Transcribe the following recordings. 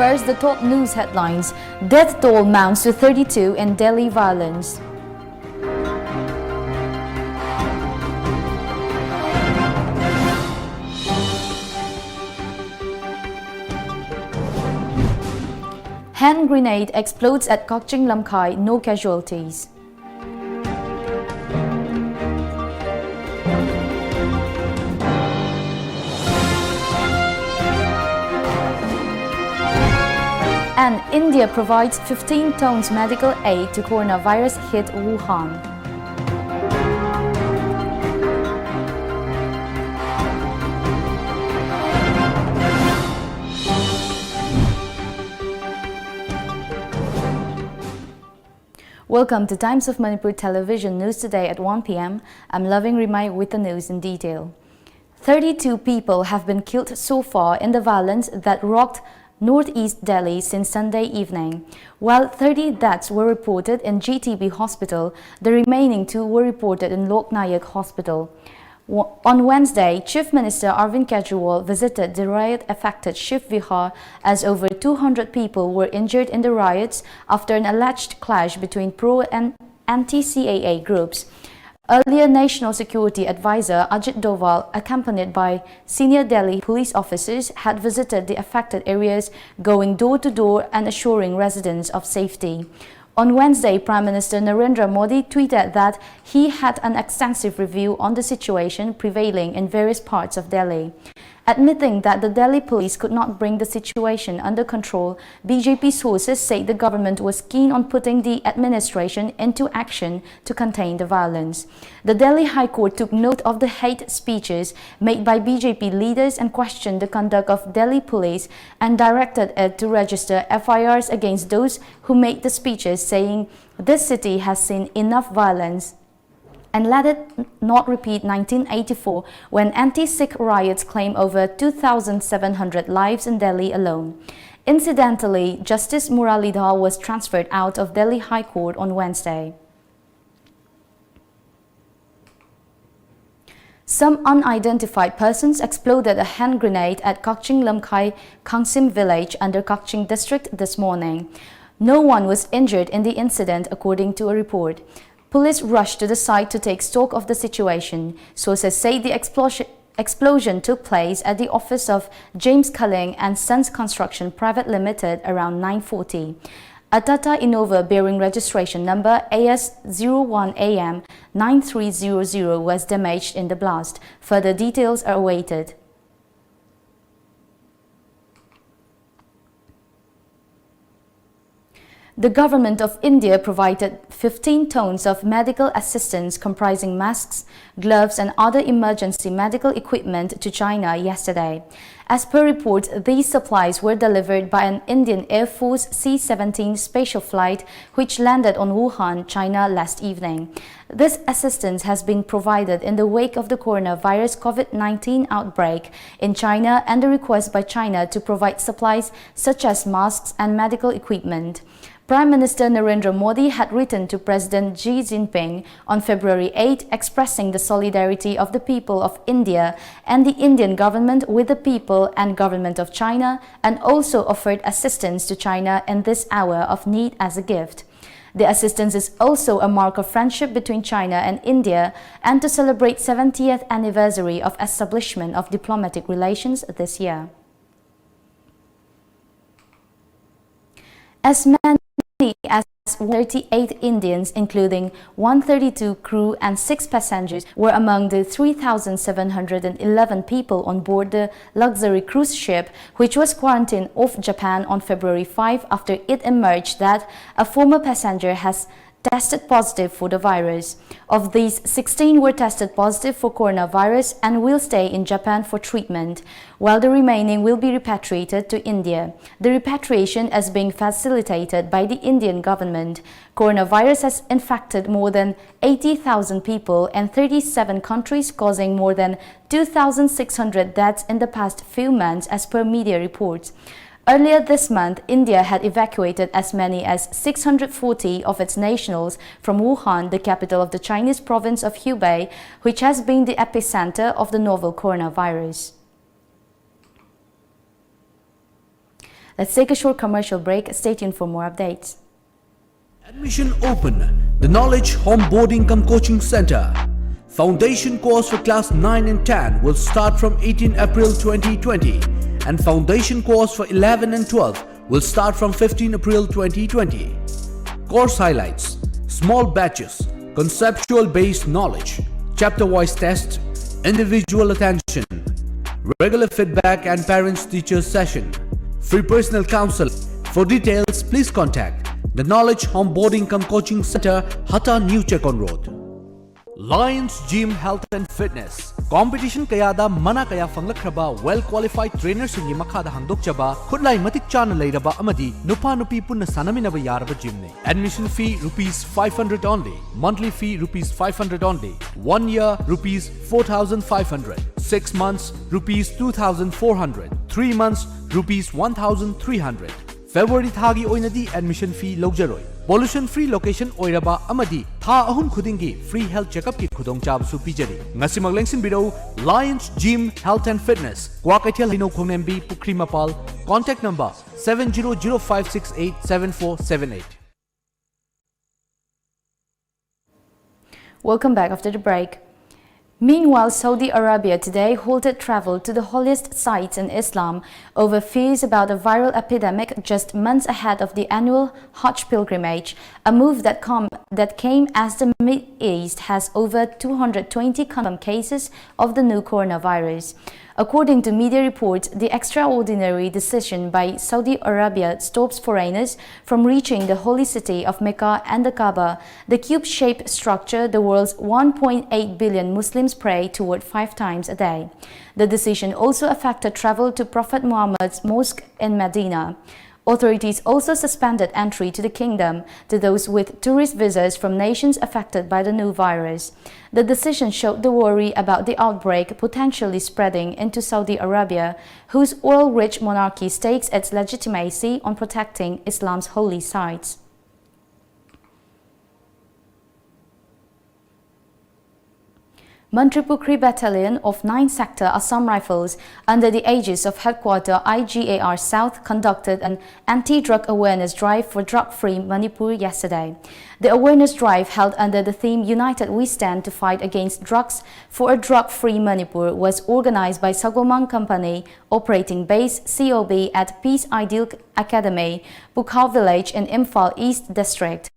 First, the top news headlines. Death toll mounts to 32 in Delhi violence. Hand grenade explodes at Kokching Lamkai, no casualties. And India provides 15 tons medical aid to coronavirus-hit Wuhan. Welcome to Times of Manipur Television News today at 1 p.m. I'm Loving Rimai with the news in detail. 32 people have been killed so far in the violence that rocked northeast Delhi since Sunday evening. While 30 deaths were reported in GTB Hospital, the remaining 2 were reported in Lok Nayak Hospital. On Wednesday, Chief Minister Arvind Kejriwal visited the riot-affected Shiv Vihar as over 200 people were injured in the riots after an alleged clash between pro- and anti-CAA groups. Earlier National Security Advisor Ajit Doval, accompanied by senior Delhi police officers, had visited the affected areas, going door to door and assuring residents of safety. On Wednesday, Prime Minister Narendra Modi tweeted that he had an extensive review on the situation prevailing in various parts of Delhi. Admitting that the Delhi police could not bring the situation under control, BJP sources say the government was keen on putting the administration into action to contain the violence. The Delhi High Court took note of the hate speeches made by BJP leaders and questioned the conduct of Delhi police and directed it to register FIRs against those who made the speeches, saying this city has seen enough violence and let it not repeat 1984, when anti-Sikh riots claimed over 2,700 lives in Delhi alone. Incidentally, Justice Muralidhar was transferred out of Delhi High Court on Wednesday. Some unidentified persons exploded a hand grenade at Kokching Lamkai Kangsim village under Kokching district this morning. No one was injured in the incident, according to a report. Police rushed to the site to take stock of the situation. Sources say the explosion took place at the office of James Culling and Sons Construction Private Limited around 9:40. A Tata Innova bearing registration number AS01AM 9300 was damaged in the blast. Further details are awaited. The government of India provided 15 tons of medical assistance comprising masks, gloves and other emergency medical equipment to China yesterday. As per reports, these supplies were delivered by an Indian Air Force C-17 special flight which landed on Wuhan, China last evening. This assistance has been provided in the wake of the coronavirus COVID-19 outbreak in China and the request by China to provide supplies such as masks and medical equipment. Prime Minister Narendra Modi had written to President Xi Jinping on February 8, expressing the solidarity of the people of India and the Indian government with the people and government of China, and also offered assistance to China in this hour of need as a gift. The assistance is also a mark of friendship between China and India and to celebrate 70th anniversary of establishment of diplomatic relations this year. As many as 38 Indians, including 132 crew and 6 passengers, were among the 3,711 people on board the luxury cruise ship, which was quarantined off Japan on February 5 after it emerged that a former passenger has tested positive for the virus. Of these, 16 were tested positive for coronavirus and will stay in Japan for treatment, while the remaining will be repatriated to India. The repatriation is being facilitated by the Indian government. Coronavirus has infected more than 80,000 people in 37 countries, causing more than 2,600 deaths in the past few months, as per media reports. Earlier this month, India had evacuated as many as 640 of its nationals from Wuhan, the capital of the Chinese province of Hubei, which has been the epicenter of the novel coronavirus. Let's take a short commercial break. Stay tuned for more updates. Admission open. The Knowledge Home Boarding Cum Coaching Center. Foundation course for class 9 and 10 will start from 18 April 2020 and foundation course for 11 and 12 will start from 15 April 2020. Course highlights: small batches, conceptual based knowledge, chapter wise tests, individual attention, regular feedback and parents teachers session, free personal counsel. For details, please contact the Knowledge Home Boarding Cum Coaching Center, Hata New Chekon Road. Lions Gym Health and Fitness. Competition kayada mana kaya fanglakraba well qualified trainers singi makhada hangdokchaba khutlai matik chana leiraba amadi nupa nupi punna sanaminaba yaraba gym ne. Admission fee ₹500 only. Monthly fee ₹500 only. 1 year ₹4,500. 6 months ₹2,400. 3 months ₹1,300. February thagi oinadi admission fee logjaroi. Pollution free location oiraba amadi tha ahum khudingi free health checkup ki khudong chab su pijari. Ngasimag lengsin biro Lions Gym Health and Fitness. Kwakaithel Hino Khongnembi Pukri Mapal. Contact number 7005687478. Welcome back after the break. Meanwhile, Saudi Arabia today halted travel to the holiest sites in Islam over fears about a viral epidemic just months ahead of the annual Hajj pilgrimage, a move that came as the Middle East has over 220 confirmed cases of the new coronavirus. According to media reports, the extraordinary decision by Saudi Arabia stops foreigners from reaching the holy city of Mecca and the Kaaba, the cube-shaped structure the world's 1.8 billion Muslims pray toward 5 times a day. The decision also affected travel to Prophet Muhammad's mosque in Medina. Authorities also suspended entry to the kingdom to those with tourist visas from nations affected by the new virus. The decision showed the worry about the outbreak potentially spreading into Saudi Arabia, whose oil-rich monarchy stakes its legitimacy on protecting Islam's holy sites. Manipuri Battalion of 9th Sector Assam Rifles under the aegis of Headquarter IGAR South conducted an anti-drug awareness drive for drug-free Manipur yesterday. The awareness drive, held under the theme United We Stand to Fight Against Drugs for a Drug-Free Manipur, was organized by Sagomang Company operating base COB at Peace Ideal Academy, Bukhao Village in Imphal East District.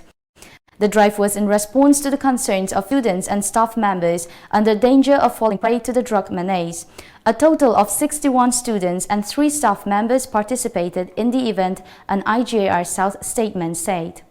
The drive was in response to the concerns of students and staff members under danger of falling prey to the drug menace. A total of 61 students and 3 staff members participated in the event, an IGAR South statement said.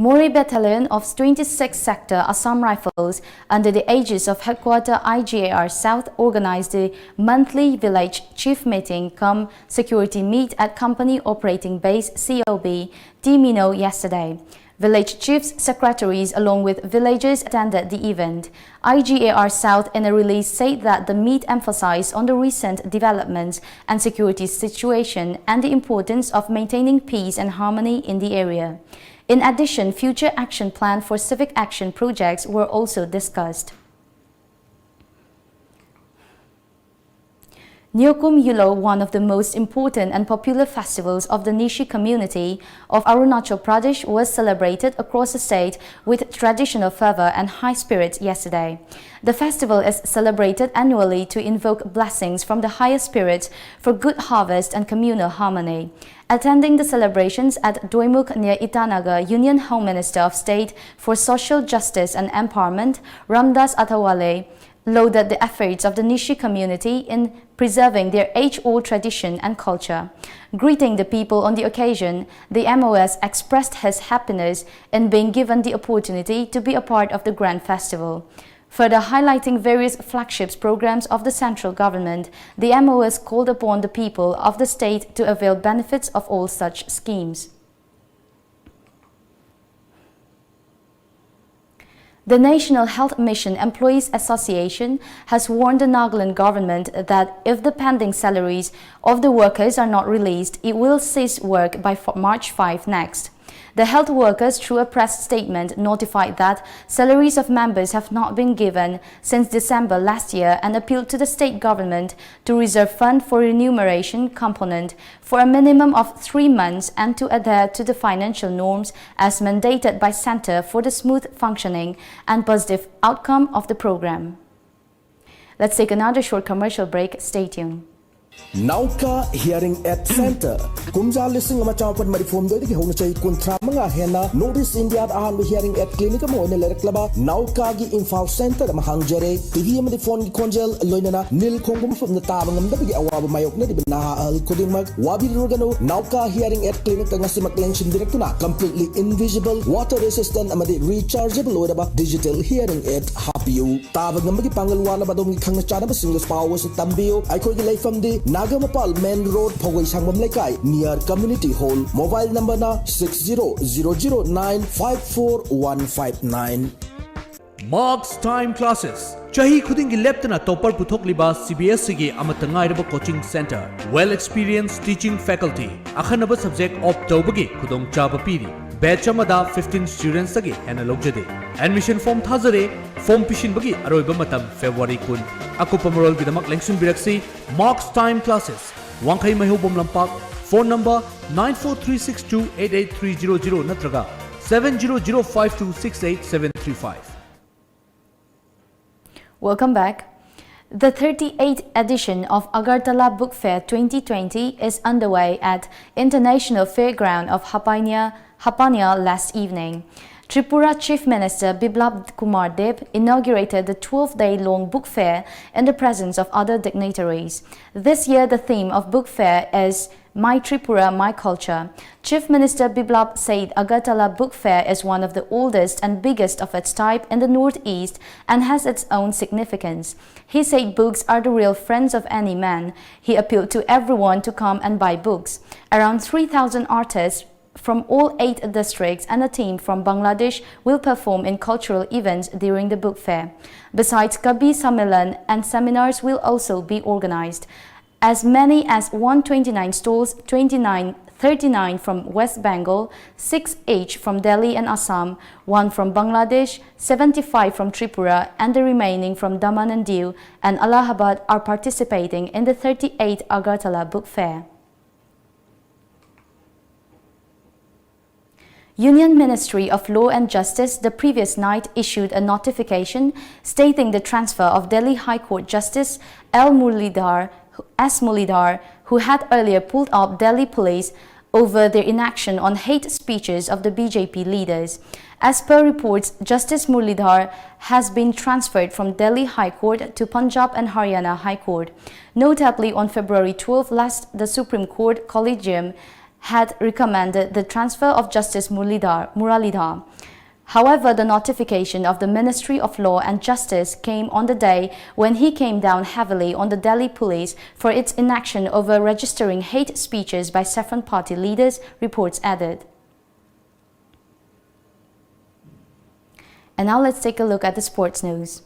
Mori Battalion of 26th Sector Assam Rifles under the aegis of Headquarter IGAR South organized the monthly village chief meeting cum security meet at company operating base COB Timino yesterday. Village chiefs, secretaries along with villagers attended the event. IGAR South in a release said that the meet emphasized on the recent developments and security situation and the importance of maintaining peace and harmony in the area. In addition, future action plan for civic action projects were also discussed. Nyokum Yulo, one of the most important and popular festivals of the Nishi community of Arunachal Pradesh, was celebrated across the state with traditional fervor and high spirits yesterday. The festival is celebrated annually to invoke blessings from the higher spirits for good harvest and communal harmony. Attending the celebrations at Doimuk near Itanagar, Union Home Minister of State for Social Justice and Empowerment, Ramdas Athawale, lauded the efforts of the Nishi community in preserving their age-old tradition and culture. Greeting the people on the occasion, the MOS expressed his happiness in being given the opportunity to be a part of the grand festival. Further highlighting various flagships programs of the central government, the MOS called upon the people of the state to avail benefits of all such schemes. The National Health Mission Employees Association has warned the Nagaland government that if the pending salaries of the workers are not released, it will cease work by March 5 next. The health workers, through a press statement, notified that salaries of members have not been given since December last year and appealed to the state government to reserve fund for remuneration component for a minimum of 3 months and to adhere to the financial norms as mandated by Centre for the Smooth Functioning and Positive Outcome of the program. Let's take another short commercial break. Stay tuned. Nauka Hearing Aid Center. Kumja listing ama chapan marifom do ki hona chai kuntra manga hena Notice India ahan hearing aid clinic mo ne leklaba Nauka gi Infal Center ma hangjare TV ma phone gi konjel loinana nil khongum fam na ta bangam da gi awab mayok ne di na al koding mag wabi rogano Nauka Hearing Aid Clinic ngasi maklenshin directuna completely invisible water resistant amadi rechargeable loidaba digital hearing aid hapiu ta bangam gi pangal wala badong gi khangna chana ba single powers tambio ai khoi gi leifam di Nagamapal Main Road, Pawai Sangam Lekai, near Community Hall. Mobile number na 6009544159. Marks Time Classes. Chahi khuding gi leptana topper puthok liba CBSE gi amatangai raba coaching center. Well experienced teaching faculty. Akhanaba subject of tawbagi khudong chaba piri. Batch amada 15 students agi hena logjade. Admission form thazare. Form pishin bagi aroiba matam February kun. Akupa moral gidamak lengsun biraksi Marks Time Classes. Wangkai Mahubom Lampak. Phone number 9436288300 natraga 7005268735. Welcome back. The 38th edition of Agartala Book Fair 2020 is underway at International Fairground of Hapania last evening. Tripura Chief Minister Biplab Kumar Deb inaugurated the 12-day-long book fair in the presence of other dignitaries. This year, the theme of book fair is My Tripura, My Culture. Chief Minister Biplab said Agartala Book Fair is one of the oldest and biggest of its type in the Northeast and has its own significance. He said books are the real friends of any man. He appealed to everyone to come and buy books. Around 3,000 artists from all 8 districts and a team from Bangladesh will perform in cultural events during the book fair. Besides, Kabi Sammelan and seminars will also be organized. As many as 129 stalls, 39 from West Bengal, 6 each from Delhi and Assam, 1 from Bangladesh, 75 from Tripura, and the remaining from Daman and Diu and Allahabad are participating in the 38th Agartala Book Fair. Union Ministry of Law and Justice the previous night issued a notification stating the transfer of Delhi High Court Justice S. Mulidhar, who had earlier pulled up Delhi police over their inaction on hate speeches of the BJP leaders. As per reports, Justice Muralidhar has been transferred from Delhi High Court to Punjab and Haryana High Court. Notably, on February 12 last, the Supreme Court Collegium had recommended the transfer of Justice Muralidhar. However, the notification of the Ministry of Law and Justice came on the day when he came down heavily on the Delhi police for its inaction over registering hate speeches by Saffron Party leaders, reports added. And now let's take a look at the sports news.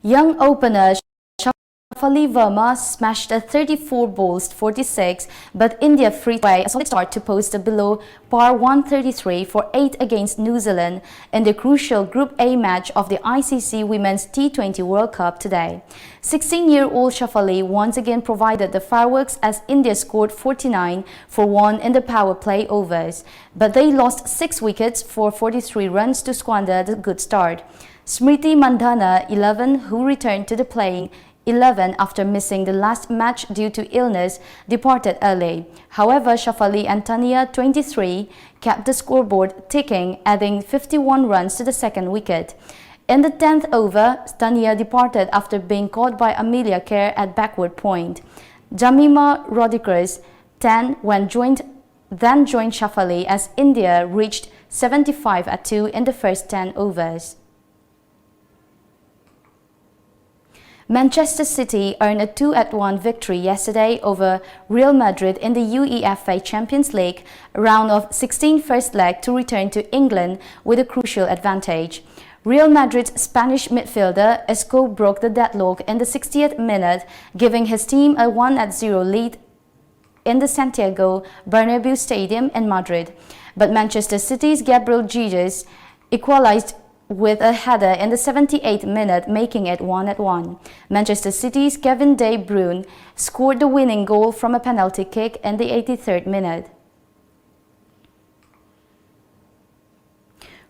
Young opener Shafali Verma smashed a 34 balls 46, but India freed away a solid start to post a below par 133 for 8 against New Zealand in the crucial Group A match of the ICC Women's T20 World Cup today. 16-year-old Shafali once again provided the fireworks as India scored 49 for 1 in the power play overs, but they lost 6 wickets for 43 runs to squander the good start. Smriti Mandhana, 11, who returned to the playing 11 after missing the last match due to illness, departed early. However, Shafali and Tania, 23, kept the scoreboard ticking, adding 51 runs to the second wicket. In the 10th over, Tania departed after being caught by Amelia Kerr at backward point. Jamima Rodriguez, 10, then joined Shafali as India reached 75-2 in the first 10 overs. Manchester City earned a 2-1 victory yesterday over Real Madrid in the UEFA Champions League round of 16 first leg to return to England with a crucial advantage. Real Madrid's Spanish midfielder Isco broke the deadlock in the 60th minute, giving his team a 1-0 lead in the Santiago Bernabeu Stadium in Madrid. But Manchester City's Gabriel Jesus equalized with a header in the 78th minute, making it 1-1. Manchester City's Kevin De Bruyne scored the winning goal from a penalty kick in the 83rd minute.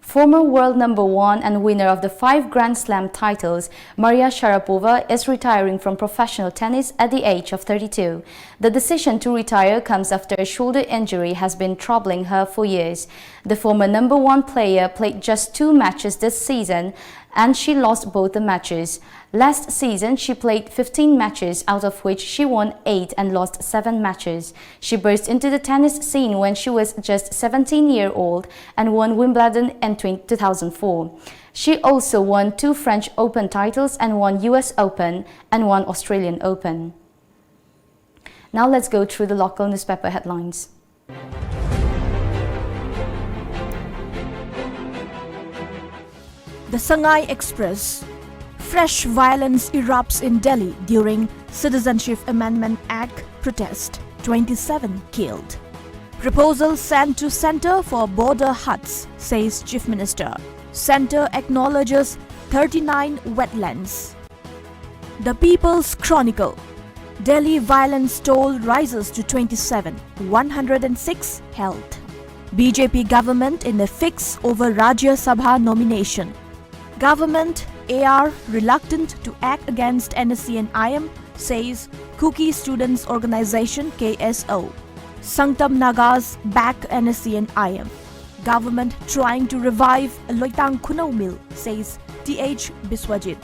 Former world number 1 and winner of the 5 Grand Slam titles, Maria Sharapova is retiring from professional tennis at the age of 32. The decision to retire comes after a shoulder injury has been troubling her for years. The former number 1 player played just 2 matches this season and she lost both the matches. Last season, she played 15 matches, out of which she won 8 and lost 7 matches. She burst into the tennis scene when she was just 17-year-old and won Wimbledon in 2004. She also won 2 French Open titles and 1 US Open and 1 Australian Open. Now let's go through the local newspaper headlines. The Shanghai Express. Fresh violence erupts in Delhi during Citizenship Amendment Act protest. 27 killed. Proposal sent to Centre for Border Huts, says Chief Minister. Centre acknowledges 39 wetlands. The People's Chronicle. Delhi violence toll rises to 27, 106 held. BJP government in a fix over Rajya Sabha nomination. Government AR reluctant to act against NSC and IM, says Kuki Students Organization KSO. Sanktam Nagas back NSC and IM. Government trying to revive Loitang Kuno mill, says TH Biswajit.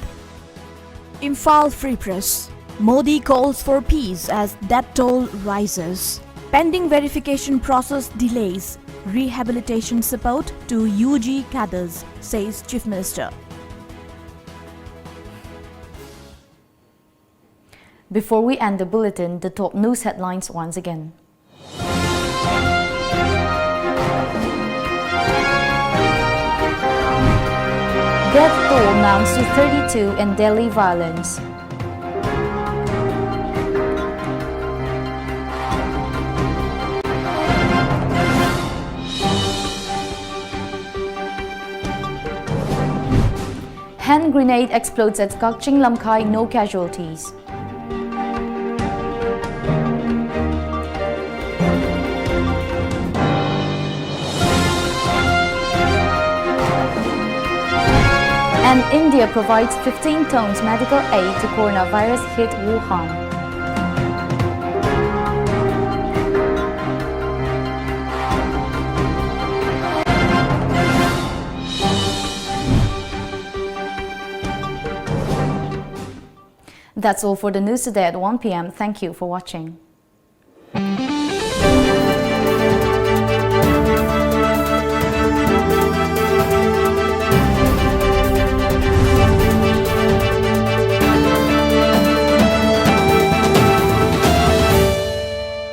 Imphal Free Press. Modi calls for peace as death toll rises. Pending verification process delays. Rehabilitation support to UG cadres, says Chief Minister. Before we end the bulletin, the top news headlines once again. Death toll mounts to 32 in Delhi violence. Hand grenade explodes at Kakching Lamkai, no casualties. And India provides 15 tons medical aid to coronavirus-hit Wuhan. That's all for the news today at 1 p.m. Thank you for watching.